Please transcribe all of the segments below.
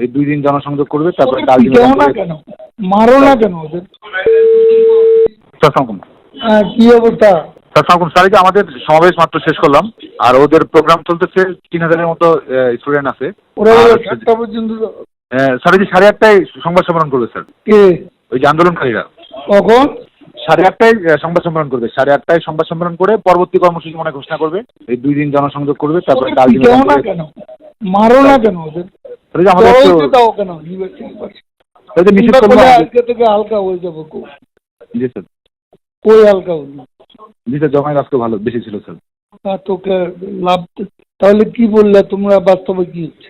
এই 2 দিন জনসংযোগ করবে, তারপরে ওদের কাল পিটাও না কেন, মারো না কেন ওদের? কি অবস্থা? স্যার, এই যে আমাদের সমাবেশ মাত্র শেষ করলাম, আর ওদের প্রোগ্রাম চলতেছে, 3000-এর মতো স্টুডেন্ট আছে। ওরা আর 7টা পর্যন্ত। স্যার এই যে 8:30টায় সংবাদ সম্মেলন করবে স্যার, কে? ওই যে আন্দোলনকারীরা কখন? 8:30টায় সংবাদ সম্মেলন করবে। 8:30টায় সংবাদ সম্মেলন করে পরবর্তী কর্মসূচি মনে ঘোষণা করবে। এই 2 দিন জনসংযোগ করবে, তারপরে কাল পিটাও না কেন, মারো না কেন ওদের? এই যে আমাদের জড়ো হতে দাও কেন? এই যে নিষেধ করবো। আজকে থেকে হালকা হয়ে যাবো। জি স্যার। কই হালকা হলো? জি স্যার, জমায়েত আজকে ভালো বেশি ছিল স্যার। তোকে লাভ। তাহলে কি বললে তোমরা, বাস্তবে কি হচ্ছে?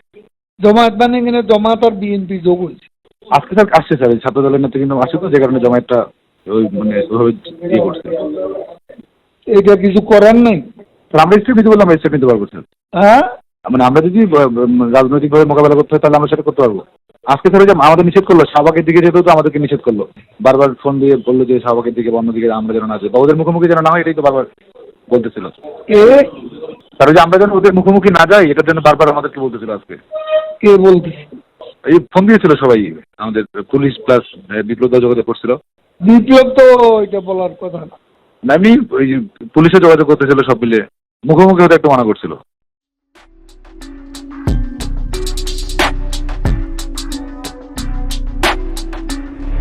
জমায়েত মানে কিনা জমায়েত আর বিএনপি যোগ হয়েছে? আজকে স্যার আসছে স্যার, এই ছাত্র দলের নেতৃবৃন্দ আসছে তো, যে কারণে জমায়েতটা ওই মানে ওইভাবে ইয়ে করছে। এটা কিছু করার নাই। স্যার আমরা স্টেপ নিতে বললাম, আমরা স্টেপ নিতে পারবো স্যার। হ্যাঁ, মানে আমরা যদি রাজনৈতিকভাবে মোকাবেলা করতে হয়, তাহলে আমরা সেটা করতে পারবো। আজকে স্যার যে আমাদের নিষেধ করলো, শাহবাগের দিকে যেতেও তো আমাদেরকে নিষেধ করলো। বারবার ফোন দিয়ে বললো যে শাহবাগের দিকে বা অন্যদিকে আমরা যেন না যাই, বা ওদের মুখোমুখি যেন না হয়, এটাই তো বারবার বলতেছিল। কে? স্যার ওই যে আমরা যেন ওদের মুখোমুখি না যাই, এটার জন্য বারবার আমাদেরকে বলতেছিল আজকে। কে বলতেছে? এই ফোন দিয়েছিল সবাই, আমাদের পুলিশ প্লাস বিপ্লব দা যোগাযোগ করছিল। বিপ্লব তো এটা বলার কথা না। না, এমনি ওই পুলিশে যোগাযোগ করতেছিল, সব মিলিয়ে মুখোমুখি হতে একটু মানা করছিল।